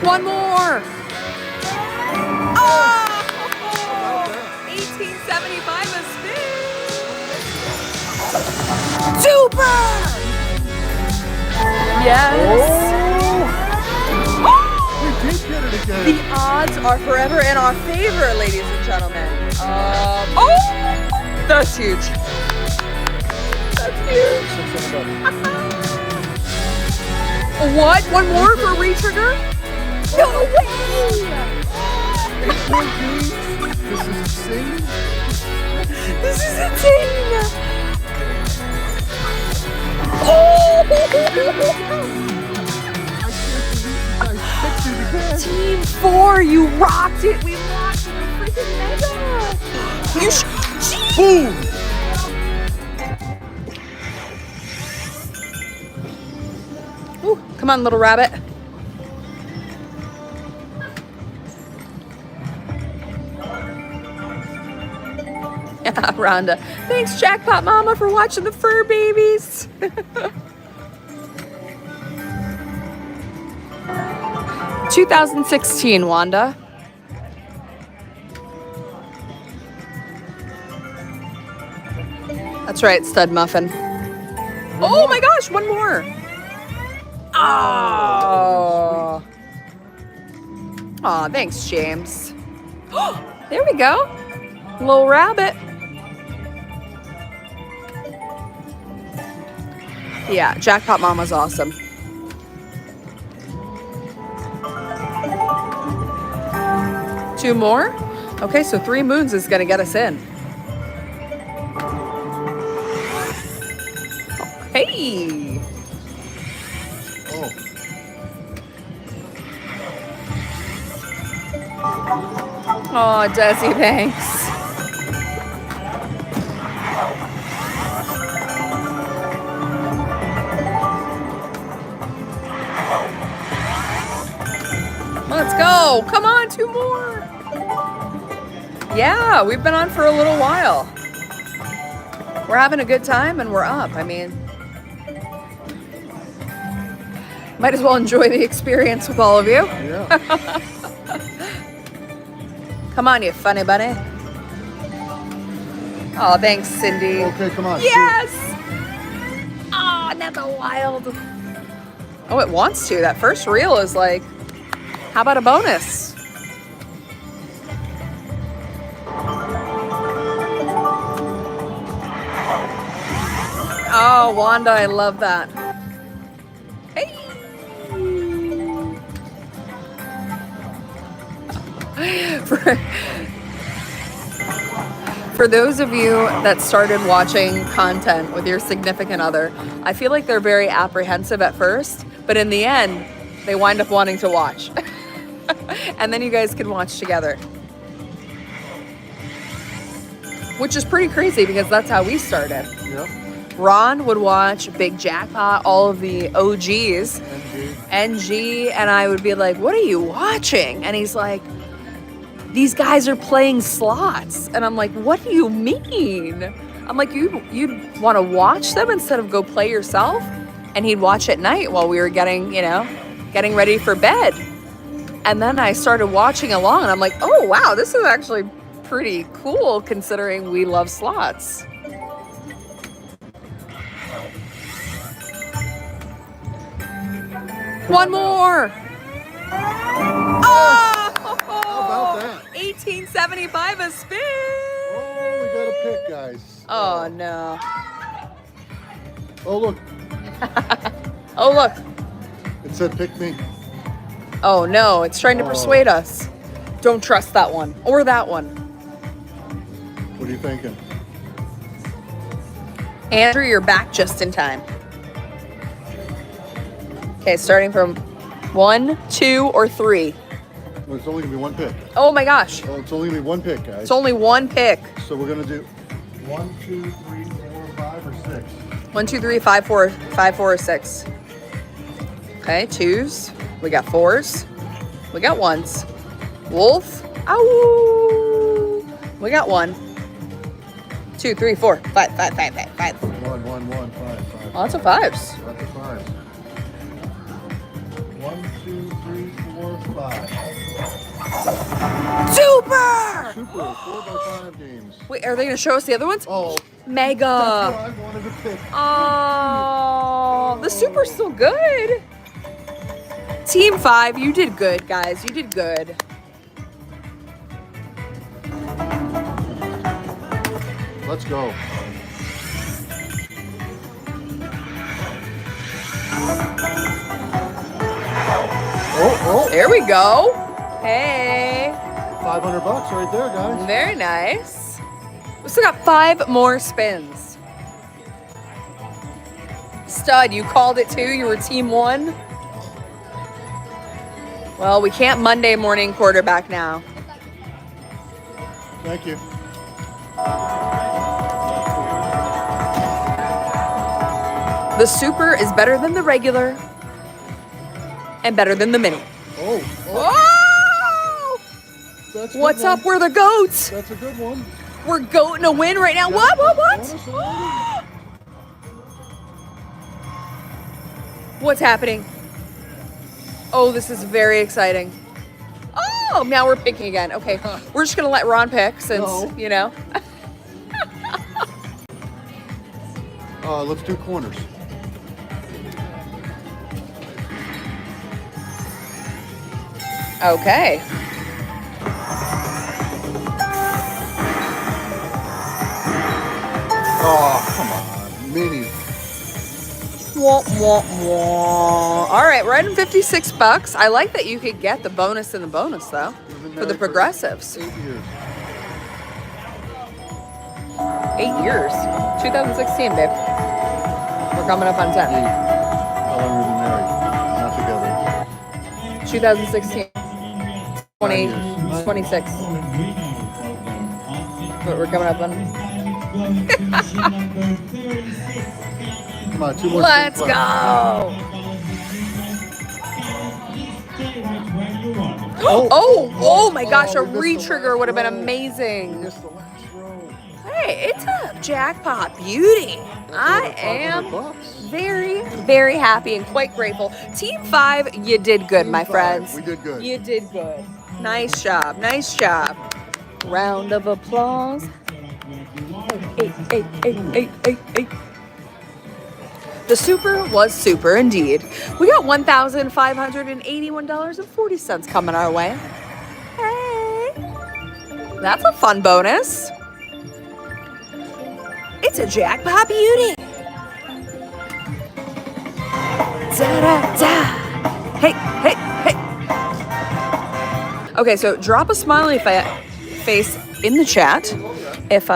One more. Oh! 1875 a spin. Super! Yes. Oh! We did get it again. The odds are forever in our favor, ladies and gentlemen. Oh! That's huge. That's huge. What? One more for re-trigger? No way! This is insane. This is insane! Oh! Team 4, you rocked it! We locked in a freaking mega! You Boom! Ooh, come on, little rabbit. Yeah, Rhonda. Thanks, Jackpot Mama, for watching the fur babies. 2016, Wanda. That's right, Stud Muffin. Oh my gosh, one more. Oh. Aw, thanks, James. There we go. Little rabbit. Yeah, Jackpot Mama's awesome. Two more? Okay, so 3 moons is gonna get us in. Hey! Oh. Oh, Desi Banks. Let's go. Come on, 2 more. Yeah, we've been on for a little while. We're having a good time and we're up. I mean, might as well enjoy the experience with all of you. Yeah. Come on, you funny bunny. Oh, thanks, Cindy. Okay, come on. Yes! Oh, another wild. Oh, it wants to. That first reel is like, how about a bonus? Oh, Wanda, I love that. Hey! For those of you that started watching content with your significant other, I feel like they're very apprehensive at first, but in the end, they wind up wanting to watch. And then you guys can watch together. Which is pretty crazy because that's how we started. Yep. Ron would watch Big Jackpot, all of the OGs, NG, and I would be like, what are you watching? And he's like, these guys are playing slots. And I'm like, what do you mean? I'm like, you'd want to watch them instead of go play yourself? And he'd watch at night while we were getting ready for bed. And then I started watching along and I'm like, oh, wow, this is actually pretty cool considering we love slots. One more. Oh! How about that? 1875 a spin. Oh, we got a pick, guys. Oh, no. Oh, look. Oh, look. It said pick me. Oh, no. It's trying to persuade us. Don't trust that one or that one. What are you thinking? Andrew, you're back just in time. Okay, starting from 1, 2, or 3. Well, it's only going to be one pick. Oh, my gosh. Well, it's only going to be one pick, guys. It's only one pick. So we're going to do 1, 2, 3, 4, 5, or 6. 1, 2, 3, 5, 4, 5, 4, or 6. Okay, 2s. We got 4s. We got 1s. Wolf. Ow. We got 1. 2, 3, 4, 5, 5, 5, 5, 5. 1, 1, 1, 5, 5. Lots of 5s. Lots of 5s. 1, 2, 3, 4, 5. Super! Super, 4x5 games. Wait, are they going to show us the other ones? Oh, Mega. that's what I wanted to pick. Oh, the Super's still good. Team 5, you did good, guys. You did good. Let's go. Oh. There we go. Hey. $500 right there, guys. Very nice. We still got 5 more spins. Stud, you called it too. You were team 1. Well, we can't Monday morning quarterback now. Thank you. The Super is better than the regular and better than the mini. Oh. That's a What's good one. up? We're the goats. That's a good one. We're goating a win right now. Yeah. What? Honestly. What's happening? Oh, this is very exciting. Oh, now we're picking again. Okay, we're just gonna let Ron pick since, No. you know. Let's do corners. Okay. Oh, come on. Mini. Wah, wah, wah. All right, we're at $56. I like that you could get the bonus in the bonus though for the progressives. 8 years. 8 years. 2016, babe. We're coming up on 10. How long have we been married? Not together. 2016. 20, 9 years. 26. But we're coming up on. Come on, 2 more. Let's spins go. left. Oh my gosh, a we missed the re-trigger last would have been row. amazing. Missed the last row. Hey, it's a jackpot beauty. I That's am over $500. very, very happy and quite grateful. Team 5, you did good, Team my 5, friends. we did good. You did good. Nice job. Nice job. Round of applause. Hey. The Super was super indeed. We got $1,581.40 coming our way. Hey. That's a fun bonus. It's a jackpot beauty. Da-da-da. Hey. Okay, so drop a smiley face in the chat if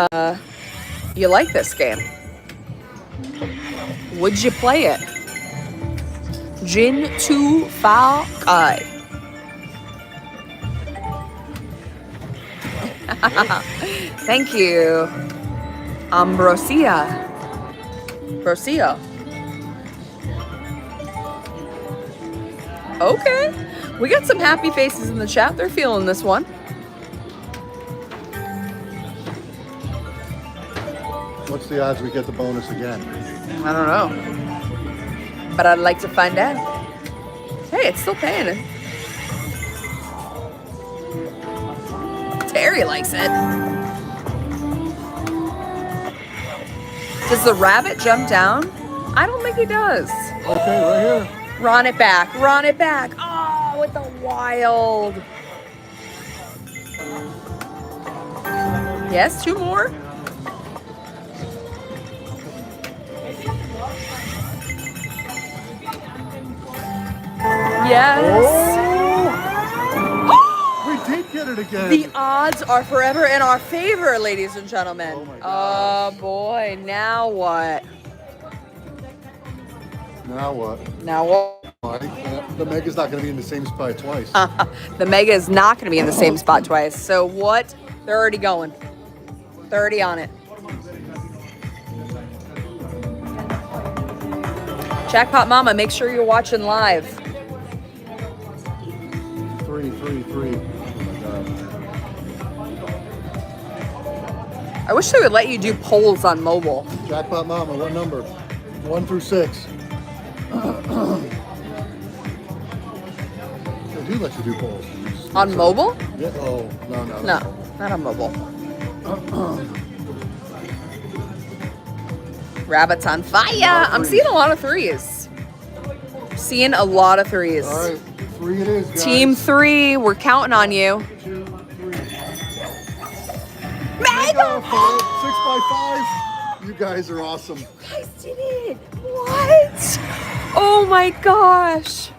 you like this game. Would you play it? Jin Tu Fa Kai. Thank you. Ambrosia. Okay. We got some happy faces in the chat. They're feeling this one. What's the odds we get the bonus again? I don't know. But I'd like to find out. Hey, it's still paying it. Terry likes it. Does the rabbit jump down? I don't think he does. Okay, right here. Run it back. Oh, with the wild. Yes, 2 more. Yes. Oh, we did get it again. The odds are forever in our favor, ladies and gentlemen. Oh my Oh gosh. boy, now what? Now what? The Mega's not going to be in the same spot twice. The Mega is not going to be in the same spot twice. So what? They're already going. They're already on it. Jackpot Mama, make sure you're watching live. 3. Oh my I wish they would let you do polls on mobile. God. Jackpot Mama, what number? 1 through 6. They do let you do polls. On mobile? Yeah. Oh, no. No, not on mobile. Rabbits on fire. I'm seeing a lot of threes. Seeing a lot of threes. All right, 3 it is, guys. Team 3, we're counting on you. 2, 3. Mega! 6 by 5. You guys are awesome. You guys did it. What? Oh my gosh.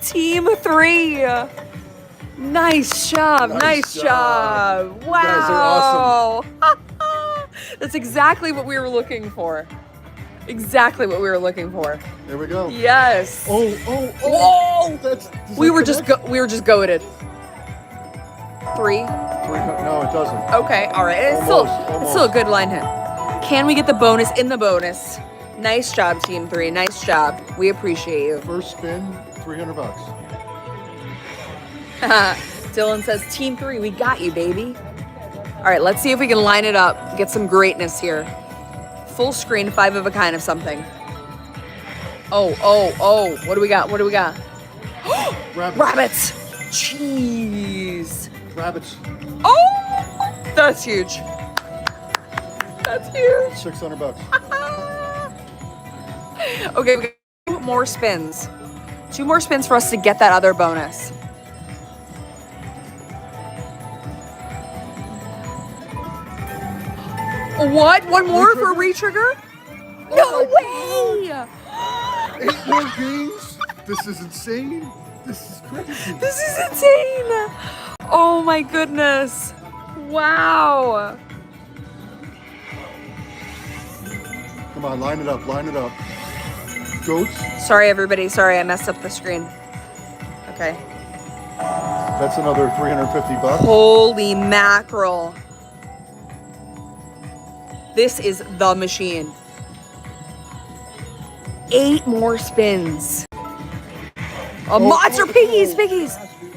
Team 3. Nice job. Nice job. Wow. You guys are awesome. That's exactly what we were looking for. Exactly what we were looking for. There we go. Yes. Oh. Whoa! Does We that were just connect? goated. 3. No, it doesn't. Okay, all right. It's still a good line hit. Can we get the bonus in the bonus? Nice job, Team 3. Nice job. We appreciate you. First spin, $300. Dylan says, Team 3, we got you, baby. All right, let's see if we can line it up. Get some greatness here. Full screen, 5 of a kind of something. Oh. What do we got? Rabbits. Rabbits. Jeez. Rabbits. Oh, that's huge. That's huge. $600. Okay, we got 2 more spins. 2 more spins for us to get that other bonus. What? One more for a re-trigger? No way! 8 more games? This is insane. This is crazy. This is insane! Oh my goodness. Wow. Come on, line it up. Goats. Sorry, everybody. Sorry, I messed up the screen. Okay. That's another $350. Holy mackerel. This is the machine. 8 more spins. Monster piggies. Gosh, we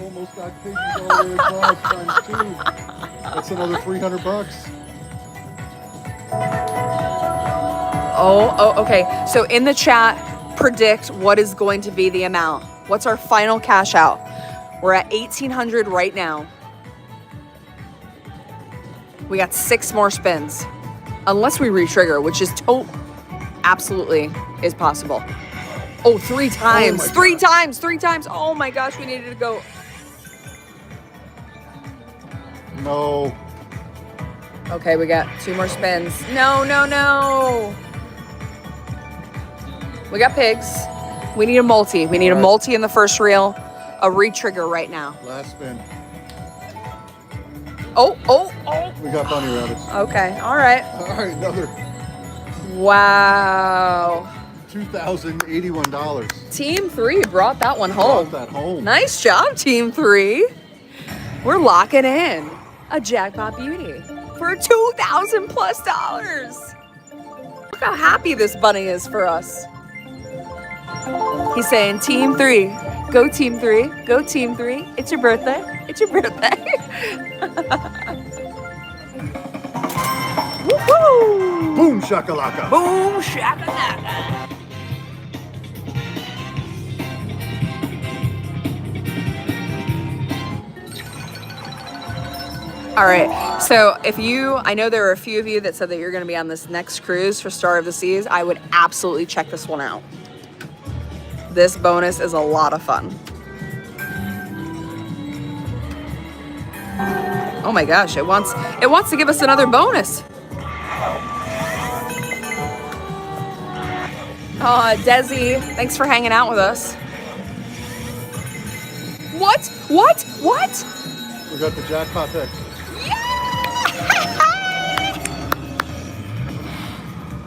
almost got piggies all the way across times 2. That's another $300. Oh, okay. So in the chat, predict what is going to be the amount. What's our final cash out? We're at 1,800 right now. We got 6 more spins. Unless we re-trigger, which is absolutely is possible. Oh, 3 times. Oh my 3 times. 3 times. Oh my gosh, we needed to go. No. Okay, we got 2 more spins. No. We got pigs. We need a multi. We need a multi in the first reel. A re-trigger right now. Last spin. Oh. We got bunny rabbits. Okay, all right. All right, another Wow. $2,081. Team 3 brought that one home. Brought that home. Nice job, Team 3. We're locking in a Jackpot Beauty for $2,000+. Look how happy this bunny is for us. He's saying, Team 3, go Team 3, go Team 3. It's your birthday. It's your birthday. Woo-hoo! Boom shakalaka. Boom shakalaka. All right, so I know there are a few of you that said that you're gonna be on this next cruise for Star of the Seas. I would absolutely check this one out. This bonus is a lot of fun. Oh my gosh, it wants to give us another bonus. Oh, Desi, thanks for hanging out with us. What? We got the jackpot pick.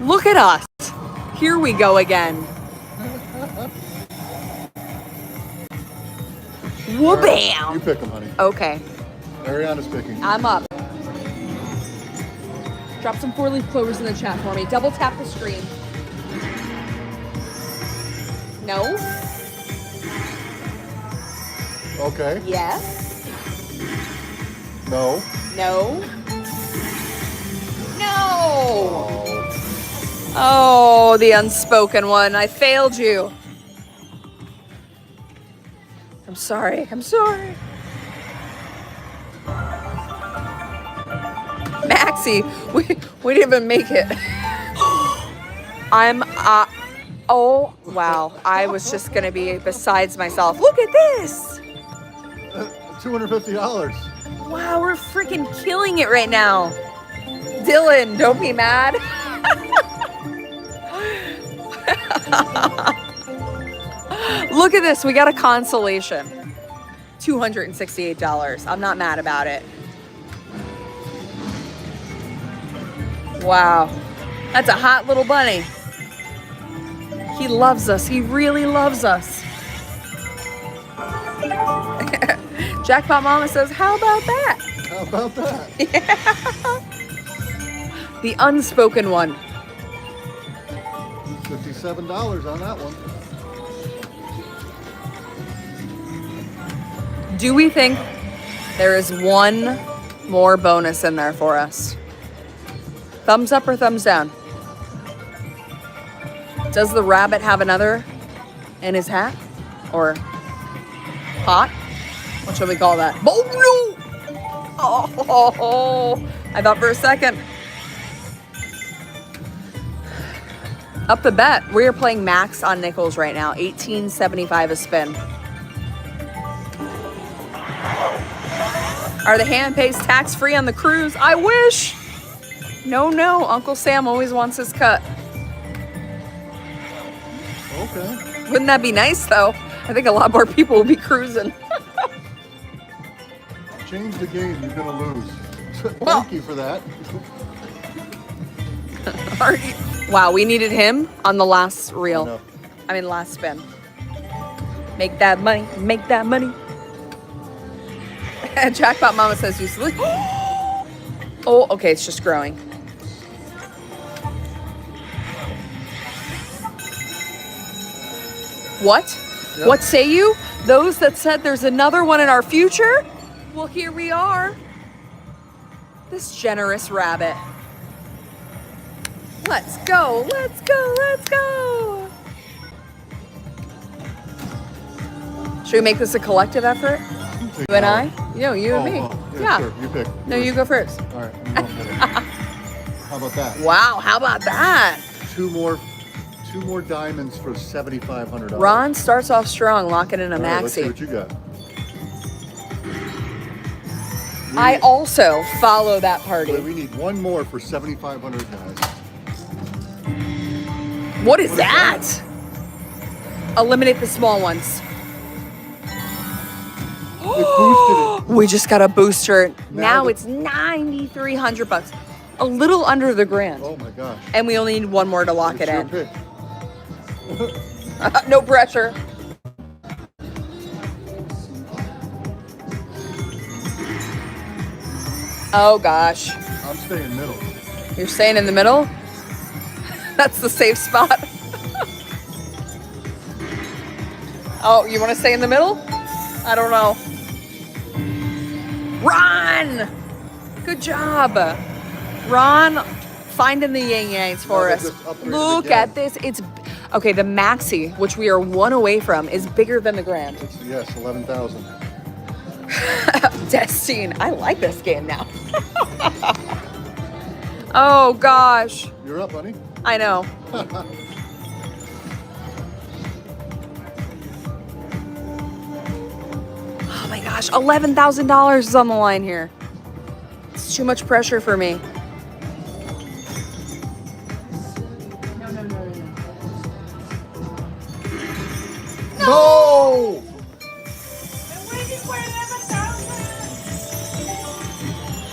Look at us. Here we go again. Whoa-bam. You pick them, honey. Okay, Ariana's picking. I'm up. Drop some 4-leaf clovers in the chat for me. Double tap the screen. No? Okay. Yes? No. No? No! Oh. Oh, the unspoken one. I failed you. I'm sorry. I'm sorry. Maxie, we didn't even make it. Oh, wow. I was just going to be besides myself. Look at this. $250. Wow, we're freaking killing it right now. Dylan, don't be mad. Look at this. We got a consolation. $268. I'm not mad about it. Wow. That's a hot little bunny. He loves us. He really loves us. Jackpot Mama says, how about that? How about that? Yeah. The unspoken one. $57 on that one. Do we think there is one more bonus in there for us? Thumbs up or thumbs down? Does the rabbit have another in his hat? Or pot? What should we call that? Oh no! Oh, I thought for a second. Up the bet. We are playing max on nickels right now. $18.75 a spin. Are the hand pays tax-free on the cruise? I wish. No. Uncle Sam always wants his cut. Okay. Wouldn't that be nice, though? I think a lot more people will be cruising. Change the game. You're going to lose. Well. Thank you for that. Wow, we needed him on the last reel. I know. Last spin. Make that money. Make that money. And Jackpot Mama says you sleep. Oh, okay, it's just growing. What? Yep. What say you? Those that said there's another one in our future? Well, here we are. This generous rabbit. Let's go, let's go, let's go. Should we make this a collective effort? You and I? No, you and me. Yeah. Sure. You pick. No, you go first. All right. How about that? Wow, how about that? Two more diamonds for $7,500. Ron starts off strong, locking in a All right, let's see maxi. what you got. I also follow that party. We need one more for $7,500, guys. What is that? Eliminate the small ones. It boosted it. We just got a booster. Now the- it's $9,300. A little under the grand. Oh my gosh. And we only need one more to lock It's it your in. pick. No pressure. Oh gosh. I'm staying middle. You're staying in the middle? That's the safe spot. Oh, you want to stay in the middle? I don't know. Ron! Good job. Ron, finding the yin yangs for they us. just upgraded Look again. at this. It's okay. The maxi, which we are one away from, is bigger than the grand. Yes, 11,000. Destine, I like this game now. Oh gosh, You're up, honey. I know. Oh my gosh, $11,000 is on the line here. It's too much pressure for me. No!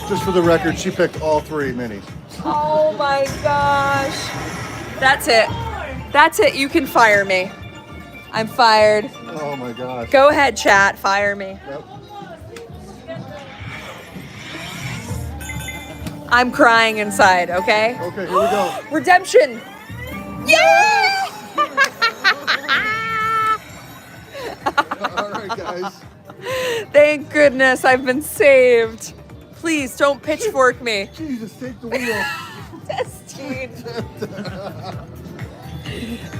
Just for the record, she picked all three minis. Oh my gosh. That's it. That's it. You can fire me. I'm fired. Oh my gosh. Go ahead, chat. Fire me. Yep. I'm crying inside, okay? Okay, here we go. Redemption. Yeah! All right, guys. Thank goodness I've been saved. Please don't pitchfork me. Jesus, take the wheel. Destine.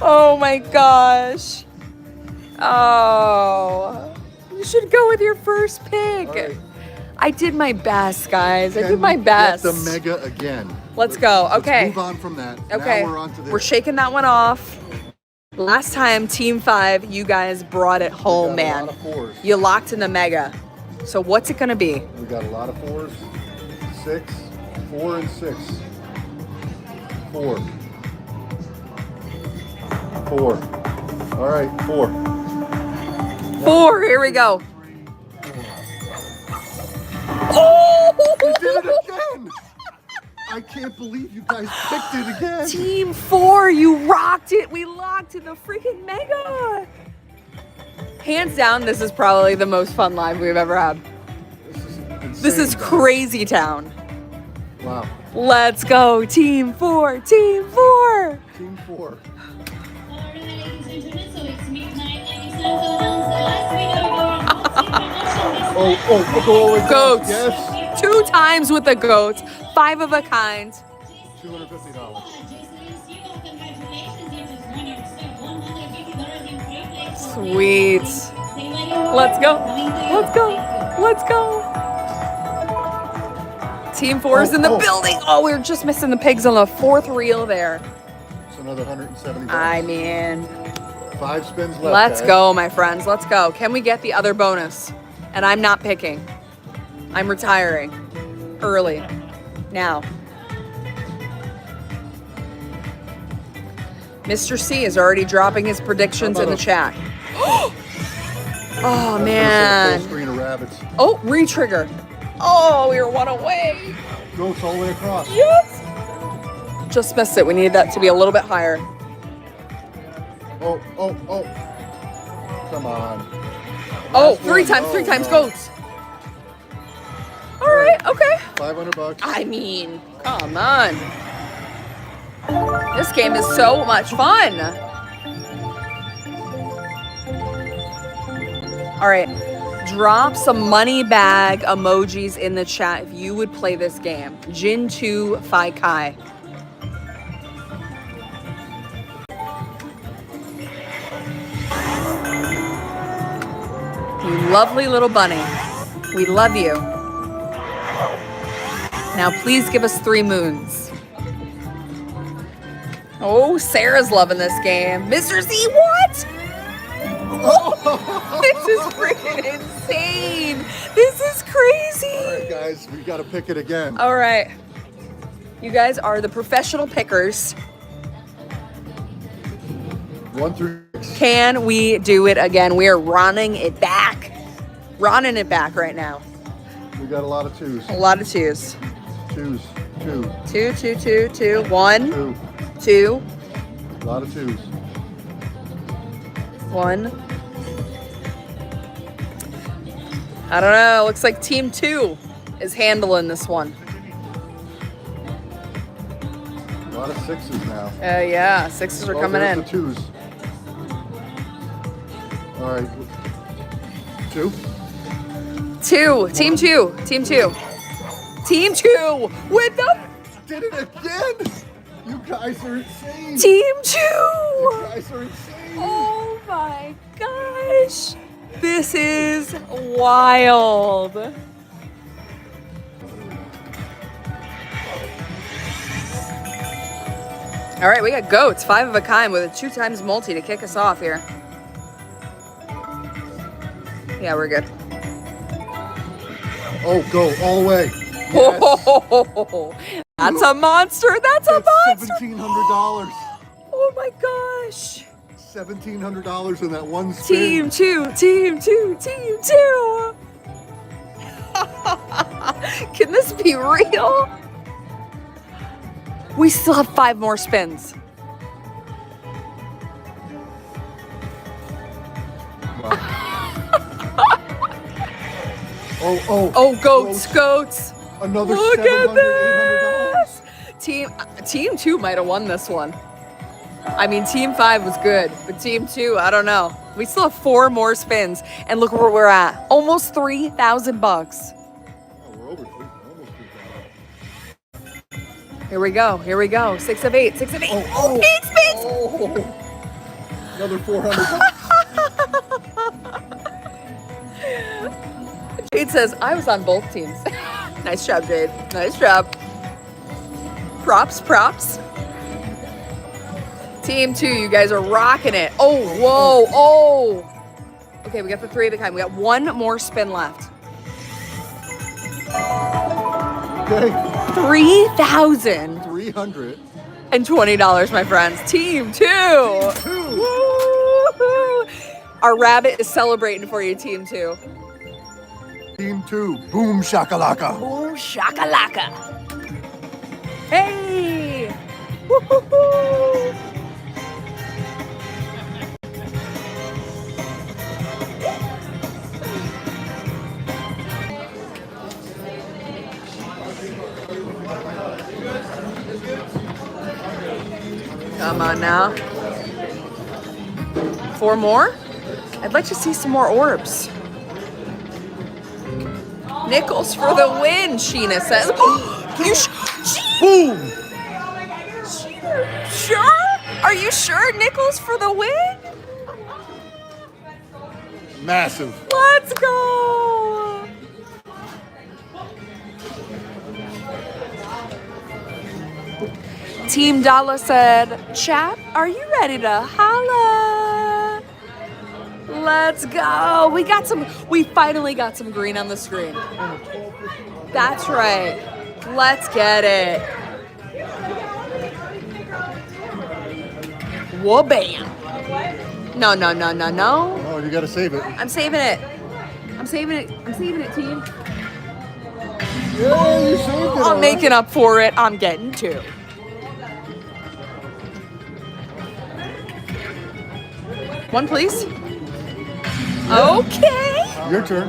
Oh my gosh. Oh. You should go with your first pick. All right. I did my best, guys. I Can did my we best. Get the mega again. Let's go. Okay. Let's move on from that. Okay. Now we're on to this. We're shaking that one off. Last time, Team 5, you guys brought it home, man. A lot of fours. You locked in the mega. So what's it gonna be? We got a lot of fours. 6, 4, and 6. 4. 4. All right, 4. 4. Here we go. Oh! We did it again! I can't believe you guys picked it again. Team 4, you rocked it. We locked in the freaking mega. Hands down, this is probably the most fun live we've ever had. This is guys. crazy town. Wow. Let's go, Team 4, Team 4. Team 4. Oh, Goats. Yes. 2 times with the goats. 5 of a kind. $250. Sweet. Let's go. Let's go. Let's go. Team 4 is in the building. Oh, we were just missing the pigs on the 4th reel there. It's another $170. I mean, 5 spins left. let's guys. go, my friends. Let's go. Can we get the other bonus? And I'm not picking. I'm retiring early. Now. Mr. C is already dropping his predictions in the chat. Oh, man. Full screen of rabbits. Oh, re-trigger. Oh, we were 1 away. Goats all the way across. Yes. Just missed it. We need that to be a little bit higher. Oh. Come on. Oh, Last 3 one. times, 3 Oh, times no. goats. All right, okay. $500. I mean, come on. This game is so much fun. All right, drop some money bag emojis in the chat if you would play this game. Jin 2 Phi Kai. You lovely little bunny. We love you. Now please give us 3 moons. Oh, Sarah's loving this game. Mr. Z, what? This is freaking insane. This is crazy. All right, guys, we got to pick it again. All right. You guys are the professional pickers. 1 through 6. Can we do it again? We are running it back. Running it back right now. We got a lot of 2s. A lot of 2s. 2s. 2. 2, 2, 2, 2. 1, 2. 2. A lot of 2s. 1. I don't know. Looks like Team 2 is handling this one. A lot of 6s now. Yeah, 6s are coming in. The 2s. All right. 2. 2. Team 2. Team 2. Team 2 with the Did it again! You guys are insane! Team 2. You guys are insane! Oh my gosh. This is wild. All right, we got goats, 5 of a kind with a 2 times multi to kick us off here. Yeah, we're good. Oh, go all the way. Yes. Oh, that's a monster. That's a monster. $1,700. Oh my gosh. $1,700 in that one spin. Team 2, Team 2, Team 2. Can this be real? We still have 5 more spins. Wow. Oh, goats. Another Look $700, at this. $800. Team 2 might have won this one. I mean, Team 5 was good, but Team 2, I don't know. We still have 4 more spins, and look where we're at. Almost $3,000. Oh, we're over almost 3,000. Here we go. 6 of 8. 6 of 8. Oh. Pigs. Oh. Another $400. says, I was on both teams. Nice job, Jade. Nice job. Props, props. Team 2, you guys are rocking it. Oh, whoa, oh. Okay, we got the 3 of a kind. We got one more spin left. Okay. $3,320, my friends. Team 2. Woo-hoo. Our rabbit is celebrating for you, Team 2. Team 2. Boom shakalaka. Boom shakalaka. Hey. Woo-hoo-hoo. Come on now. 4 more? I'd like to see some more orbs. Nickels for the win, Sheena says. Boom! Sure? Are you sure nickels for the win? Massive. Let's go! Team Dalla said, Chap, are you ready to holla? Let's go. We finally got some green on the screen. That's right. Let's get it. Whoa, bam. No. Oh, you gotta save it. I'm saving it. I'm saving it, team. Yeah, you saved it. I'm making up for it. I'm getting 2. One, please. Okay. Your turn.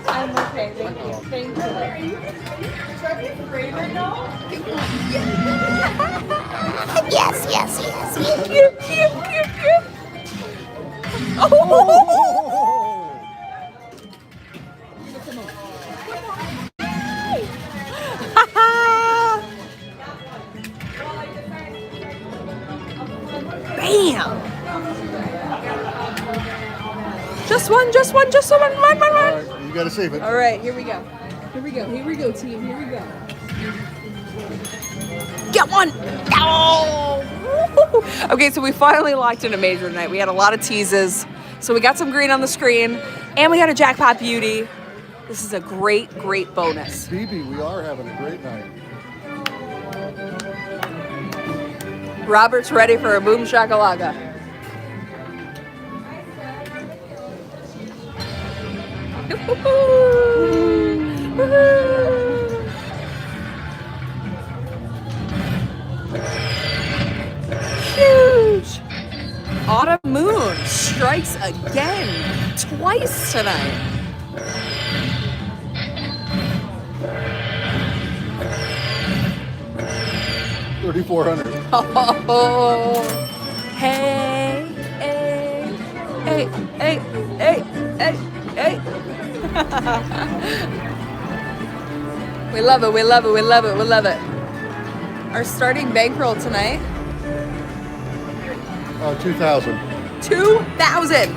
I'm okay. Thank you. Thank you. Are you afraid right now? Yes. Cute. Oh. Bam. Just one. Run. All right, you gotta save it. All right, here we go, team. Here we go. Get one. Oh. Okay, so we finally locked in a major tonight. We had a lot of teases. So we got some green on the screen, and we got a Jackpot Beauty. This is a great bonus. BB, we are having a great night. Robert's ready for a boom shakalaka. Huge! Autumn Moon strikes again, twice tonight. $3,400. Oh, hey. We love it. Our starting bankroll tonight, 2,000. 2,000.